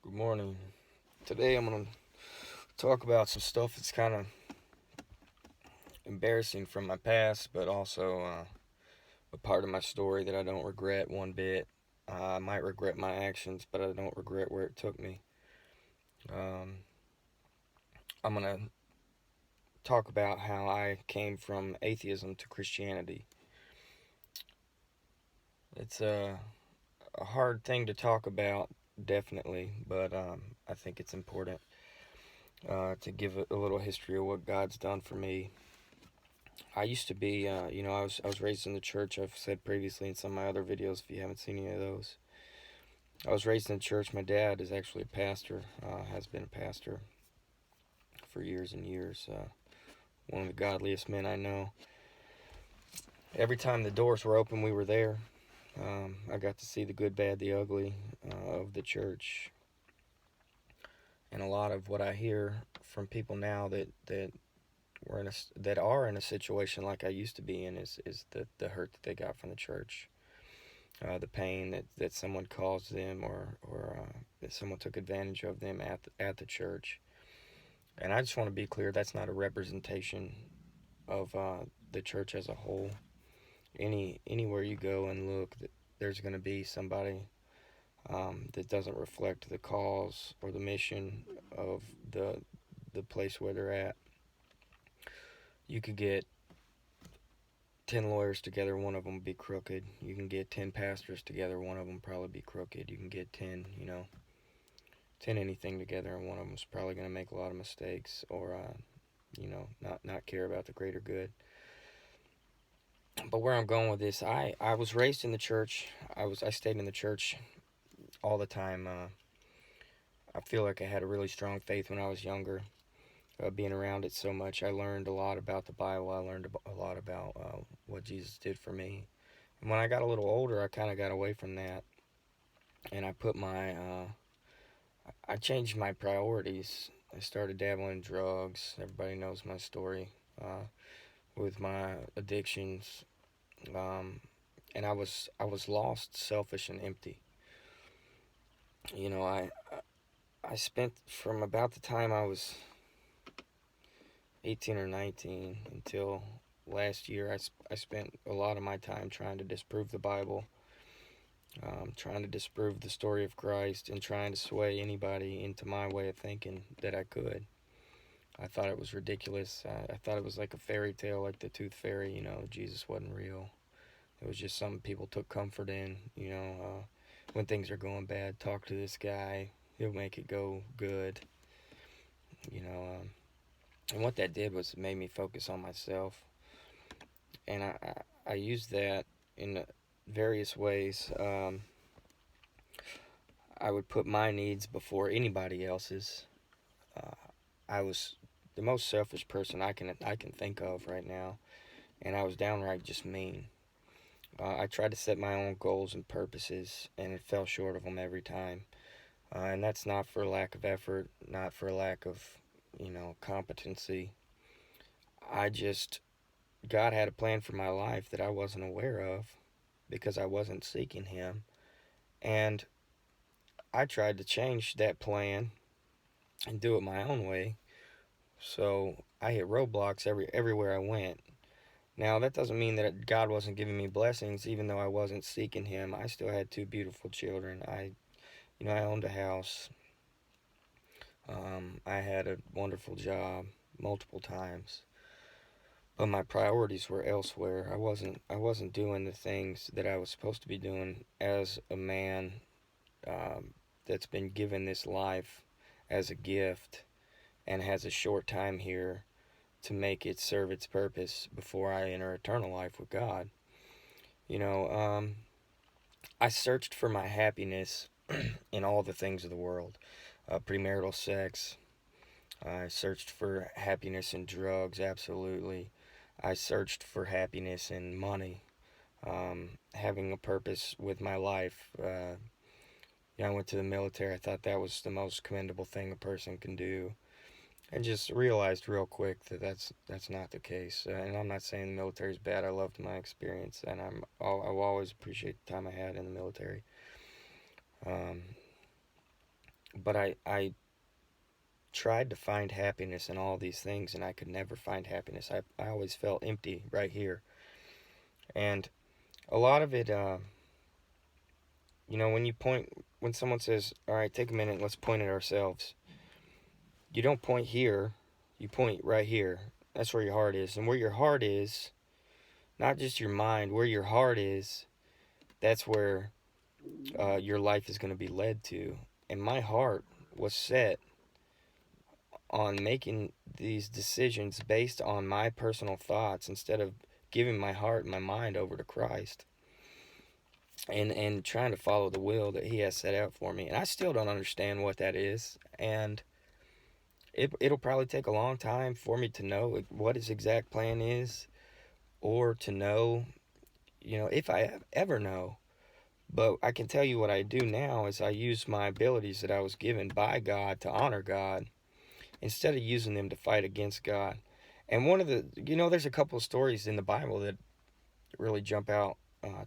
Good morning. Today I'm going to talk about some stuff that's kind of embarrassing from my past, but also a part of my story that I don't regret one bit. I might regret my actions, but I don't regret where it took me. Um, I'm going to talk about how I came from atheism to Christianity. It's a hard thing to talk about, definitely, but I think it's important to give a little history of what God's done for me. I used to be, I was raised in the church. I've said previously in some of my other videos, if you haven't seen any of those. I was raised in the church. My dad is actually a pastor, has been a pastor for years and years. One of the godliest men I know. Every time the doors were open, we were there. I got to see the good, bad, the ugly of the church. And a lot of what I hear from people now that are in a situation like I used to be in is the hurt that they got from the church. The pain that someone caused them, or that someone took advantage of them at the church. And I just want to be clear, that's not a representation of the church as a whole. Anywhere you go and look, there's going to be somebody that doesn't reflect the cause or the mission of the place where they're at. You could get 10 lawyers together, one of them would be crooked. You can get 10 pastors together, one of them probably be crooked. You can get 10, 10 anything together, and one of them's probably going to make a lot of mistakes, or not care about the greater good. But where I'm going with this, I was raised in the church. I stayed in the church all the time. I feel like I had a really strong faith when I was younger. Being around it so much, I learned a lot about the Bible. I learned a lot about what Jesus did for me. And when I got a little older, I kind of got away from that, and I changed my priorities. I started dabbling in drugs. Everybody knows my story with my addictions, and I was lost, selfish, and empty. You know, I spent from about the time I was 18 or 19 until last year. I spent a lot of my time trying to disprove the Bible, trying to disprove the story of Christ, and trying to sway anybody into my way of thinking that I could. I thought it was ridiculous. I thought it was like a fairy tale, like the Tooth Fairy. Jesus wasn't real. It was just something people took comfort in. When things are going bad, talk to this guy. He'll make it go good. You know, and what that did was it made me focus on myself, and I used that in various ways. I would put my needs before anybody else's. Uh, I was the most selfish person I can think of right now, and I was downright just mean. I tried to set my own goals and purposes, and it fell short of them every time. And that's not for a lack of effort, not for a lack of, competency. I just, God had a plan for my life that I wasn't aware of because I wasn't seeking Him. And I tried to change that plan and do it my own way. So I hit roadblocks everywhere I went. Now, that doesn't mean that God wasn't giving me blessings, even though I wasn't seeking Him. I still had two beautiful children. I owned a house. I had a wonderful job multiple times, but my priorities were elsewhere. I wasn't doing the things that I was supposed to be doing as a man that's been given this life as a gift and has a short time here to make it serve its purpose before I enter eternal life with God. You know, I searched for my happiness in all the things of the world. Premarital sex. I searched for happiness in drugs, absolutely. I searched for happiness in money, having a purpose with my life. I went to the military. I thought that was the most commendable thing a person can do, and just realized real quick that that's not the case. And I'm not saying the military is bad. I loved my experience, and I'll always appreciate the time I had in the military. Um, but I tried to find happiness in all these things, and I could never find happiness. I always felt empty right here. And a lot of it, when someone says, all right, take a minute, let's point at ourselves. You don't point here, you point right here. That's where your heart is. And where your heart is, not just your mind, where your heart is, that's where your life is going to be led to. And my heart was set on making these decisions based on my personal thoughts instead of giving my heart and my mind over to Christ and trying to follow the will that he has set out for me. And I still don't understand what that is. And it'll probably take a long time for me to know what his exact plan is, or to know, if I ever know. But I can tell you what I do now is I use my abilities that I was given by God to honor God instead of using them to fight against God. And one of the, there's a couple of stories in the Bible that really jump out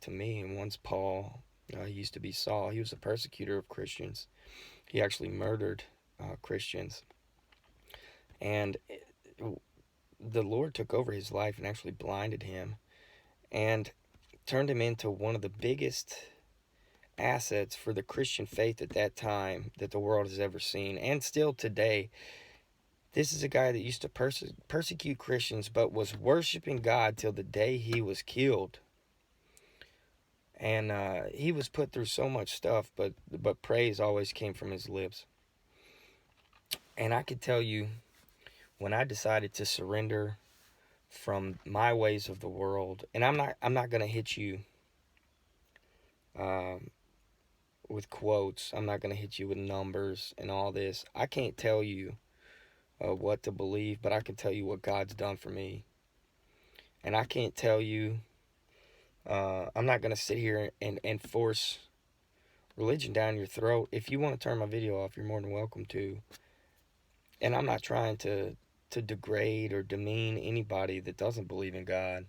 to me. And one's Paul. He used to be Saul. He was a persecutor of Christians. He actually murdered Christians. And the Lord took over his life and actually blinded him and turned him into one of the biggest assets for the Christian faith at that time that the world has ever seen, and still today. This is a guy that used to persecute Christians, but was worshiping God till the day he was killed. And he was put through so much stuff, but praise always came from his lips. And I could tell you, when I decided to surrender from my ways of the world, and I'm not going to hit you with quotes. I'm not going to hit you with numbers and all this. I can't tell you what to believe, but I can tell you what God's done for me. And I can't tell you, I'm not going to sit here and force religion down your throat. If you want to turn my video off, you're more than welcome to. And I'm not trying to degrade or demean anybody that doesn't believe in God.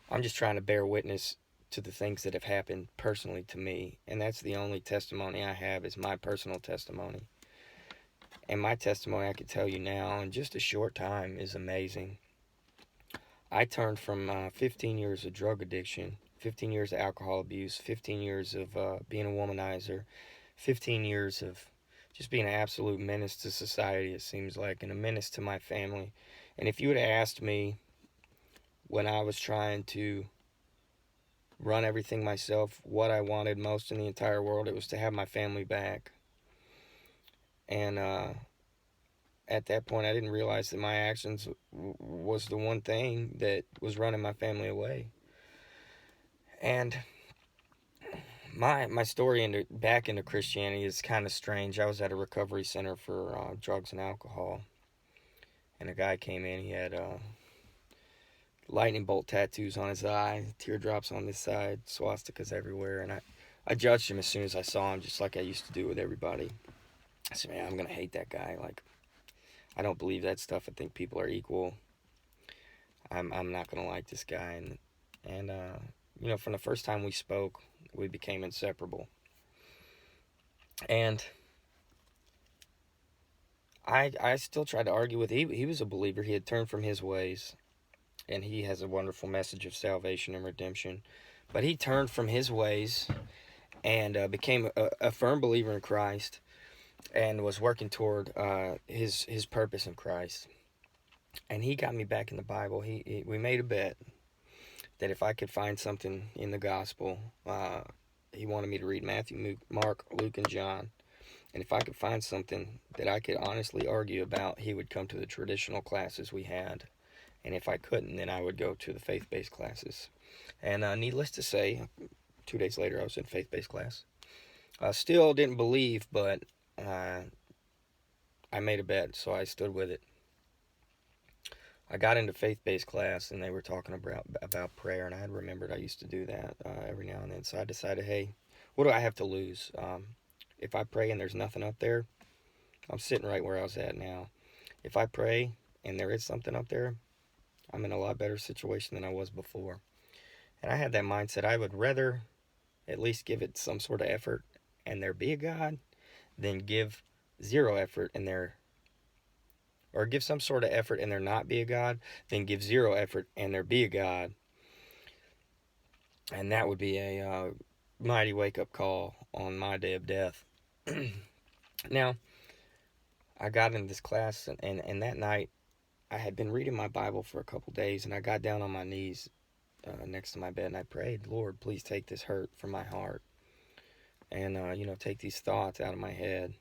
I'm just trying to bear witness to the things that have happened personally to me. And that's the only testimony I have, is my personal testimony. And my testimony, I can tell you now, in just a short time, is amazing. I turned from 15 years of drug addiction, 15 years of alcohol abuse, 15 years of being a womanizer, 15 years of just being an absolute menace to society, it seems like, and a menace to my family. And if you would have asked me when I was trying to run everything myself, what I wanted most in the entire world, it was to have my family back. And at that point, I didn't realize that my actions was the one thing that was running my family away. And my story back into Christianity is kind of strange. I was at a recovery center for drugs and alcohol, and a guy came in. He had lightning bolt tattoos on his eye, teardrops on this side, swastikas everywhere. And I judged him as soon as I saw him, just like I used to do with everybody. I said, man, I'm going to hate that guy. Like, I don't believe that stuff. I think people are equal. I'm not going to like this guy. And from the first time we spoke, we became inseparable. And I still tried to argue with him. He was a believer. He had turned from his ways. And he has a wonderful message of salvation and redemption. But he turned from his ways and became a firm believer in Christ, and was working toward his purpose in Christ. And he got me back in the Bible. We made a bet that if I could find something in the gospel, he wanted me to read Matthew, Mark, Luke, and John. And if I could find something that I could honestly argue about, he would come to the traditional classes we had. And if I couldn't, then I would go to the faith-based classes. And needless to say, 2 days later, I was in faith-based class. Still didn't believe, but I made a bet, so I stood with it. I got into faith-based class, and they were talking about prayer, and I had remembered I used to do that every now and then. So I decided, hey, what do I have to lose? If I pray and there's nothing up there, I'm sitting right where I was at now. If I pray and there is something up there, I'm in a lot better situation than I was before. And I had that mindset. I would rather at least give it some sort of effort and there be a God than give zero effort and there, or give some sort of effort and there not be a God, than give zero effort and there be a God. And that would be a mighty wake up call on my day of death. Now, I got in this class, and that night I had been reading my Bible for a couple days, and I got down on my knees next to my bed and I prayed, Lord, please take this hurt from my heart, and take these thoughts out of my head.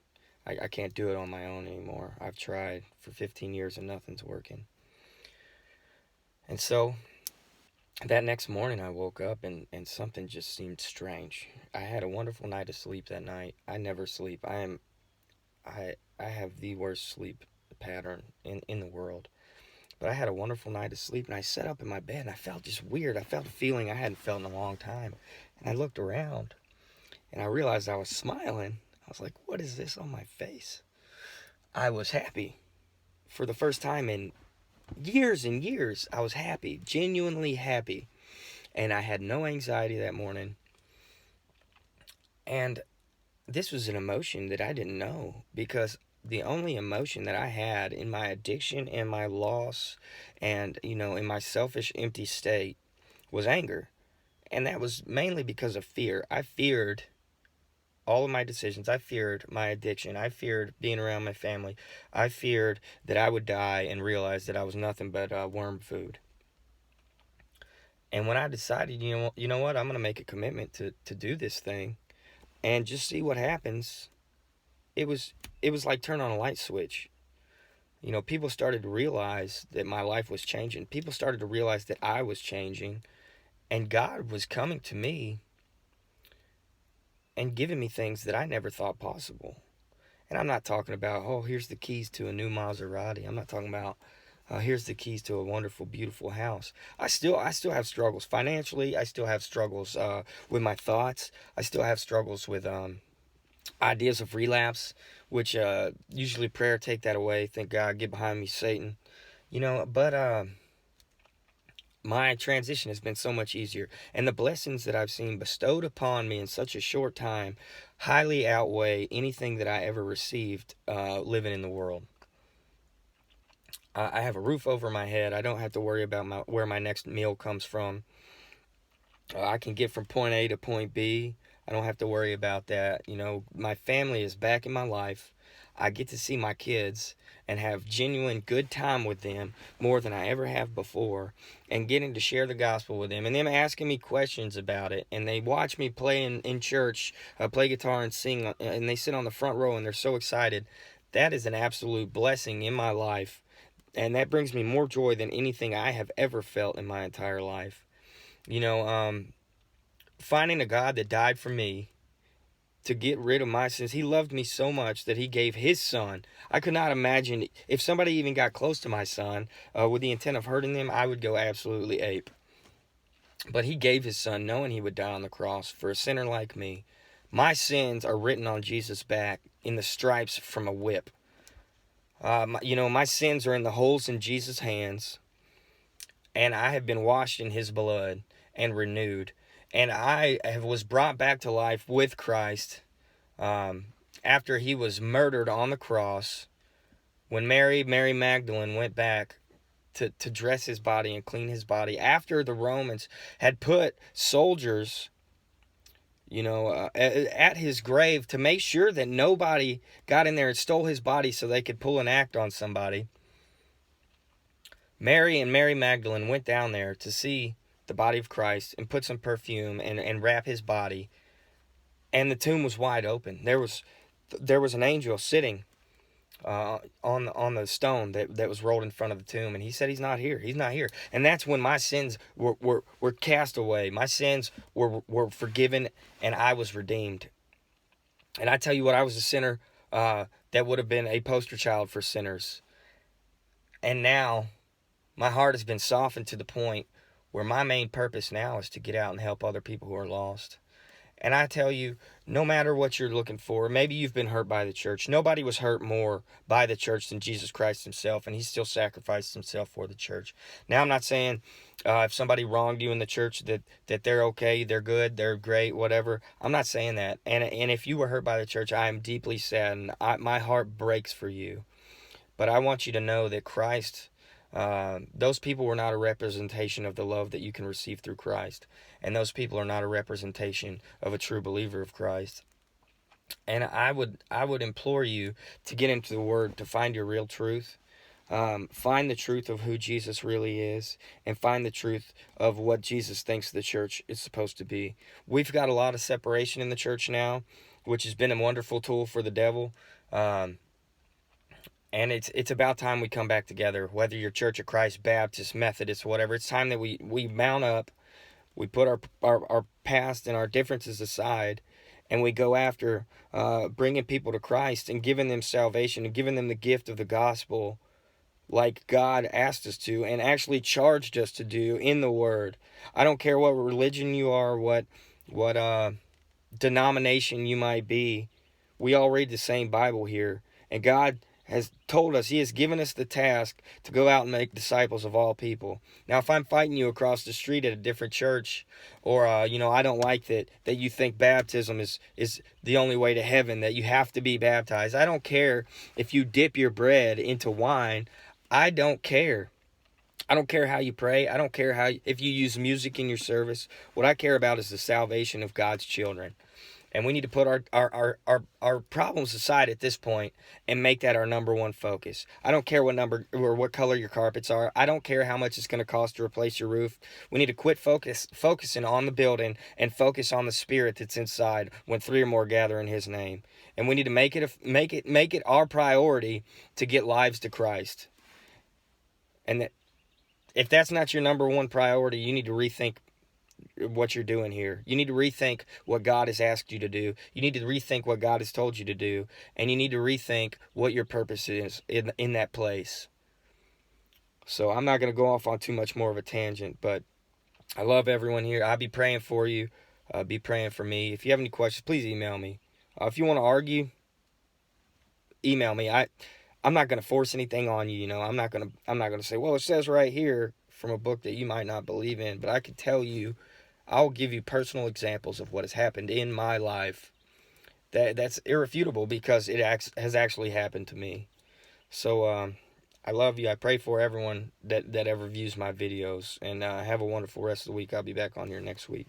I can't do it on my own anymore. I've tried for 15 years and nothing's working. And so that next morning I woke up and something just seemed strange. I had a wonderful night of sleep that night. I never sleep. I have the worst sleep pattern in the world. But I had a wonderful night of sleep, and I sat up in my bed and I felt just weird. I felt a feeling I hadn't felt in a long time. And I looked around and I realized I was smiling. I was like, what is this on my face? I was happy. For the first time in years and years, I was happy, genuinely happy. And I had no anxiety that morning. And this was an emotion that I didn't know, because the only emotion that I had in my addiction and my loss and, in my selfish, empty state was anger. And that was mainly because of fear. I feared all of my decisions. I feared my addiction. I feared being around my family. I feared that I would die and realize that I was nothing but worm food. And when I decided, you know what, I'm going to make a commitment to do this thing and just see what happens, it was like turn on a light switch. People started to realize that my life was changing. People started to realize that I was changing, and God was coming to me and giving me things that I never thought possible. And I'm not talking about, oh, here's the keys to a new Maserati. I'm not talking about, here's the keys to a wonderful, beautiful house. I still have struggles financially. I still have struggles with my thoughts. I still have struggles with ideas of relapse, which usually prayer take that away. Thank God, get behind me, Satan. But my transition has been so much easier, and the blessings that I've seen bestowed upon me in such a short time highly outweigh anything that I ever received living in the world. I have a roof over my head. I don't have to worry about where my next meal comes from. I can get from point A to point B. I don't have to worry about that. My family is back in my life. I get to see my kids and have genuine good time with them more than I ever have before, and getting to share the gospel with them and them asking me questions about it. And they watch me play in church, play guitar and sing, and they sit on the front row and they're so excited. That is an absolute blessing in my life, and that brings me more joy than anything I have ever felt in my entire life. Finding a God that died for me to get rid of my sins. He loved me so much that he gave his son. I could not imagine if somebody even got close to my son with the intent of hurting them, I would go absolutely ape. But he gave his son knowing he would die on the cross for a sinner like me. My sins are written on Jesus' back in the stripes from a whip. My sins are in the holes in Jesus' hands, and I have been washed in his blood and renewed. And I was brought back to life with Christ after he was murdered on the cross, when Mary Magdalene went back to dress his body and clean his body after the Romans had put soldiers at his grave to make sure that nobody got in there and stole his body so they could pull an act on somebody. Mary Magdalene went down there to see the body of Christ and put some perfume and wrap his body, and the tomb was wide open. There was an angel sitting on the stone that was rolled in front of the tomb, and he said, he's not here. And that's when my sins were cast away. My sins were forgiven, and I was redeemed. And I tell you what, I was a sinner that would have been a poster child for sinners, and now my heart has been softened to the point where my main purpose now is to get out and help other people who are lost. And I tell you, no matter what you're looking for. Maybe you've been hurt by the church. Nobody was hurt more by the church than Jesus Christ himself, and he still sacrificed himself for the church. Now, I'm not saying if somebody wronged you in the church that they're okay, they're good, they're great, whatever. I'm not saying that. And if you were hurt by the church, I am deeply sad, and my heart breaks for you. But I want you to know that Christ, those people were not a representation of the love that you can receive through Christ. And those people are not a representation of a true believer of Christ. And I would implore you to get into the Word to find your real truth. Find the truth of who Jesus really is, and find the truth of what Jesus thinks the church is supposed to be. We've got a lot of separation in the church now, which has been a wonderful tool for the devil. And it's about time we come back together, whether you're Church of Christ, Baptist, Methodist, whatever. It's time that we mount up, we put our past and our differences aside, and we go after bringing people to Christ and giving them salvation and giving them the gift of the gospel like God asked us to and actually charged us to do in the Word. I don't care what religion you are, what denomination you might be. We all read the same Bible here, and God has told us, he has given us the task to go out and make disciples of all people. Now, if I'm fighting you across the street at a different church, or I don't like that you think baptism is the only way to heaven, that you have to be baptized. I don't care if you dip your bread into wine. I don't care. I don't care how you pray. I don't care if you use music in your service. What I care about is the salvation of God's children. And we need to put our problems aside at this point and make that our number one focus. I don't care what number or what color your carpets are. I don't care how much it's going to cost to replace your roof. We need to quit focusing on the building and focus on the spirit that's inside when 3 or more gather in his name. And we need to make it our priority to get lives to Christ. And if that's not your number one priority, you need to rethink what you're doing here. You need to rethink what God has asked you to do. You need to rethink what God has told you to do. And you need to rethink what your purpose is in that place. So I'm not going to go off on too much more of a tangent, but I love everyone here. I'll be praying for you. Be praying for me. If you have any questions, please email me. If you want to argue, email me. I'm not going to force anything on you. I'm not going to say, well, it says right here from a book that you might not believe in, but I can tell you, I'll give you personal examples of what has happened in my life. That's irrefutable because it has actually happened to me. So I love you. I pray for everyone that ever views my videos. And have a wonderful rest of the week. I'll be back on here next week.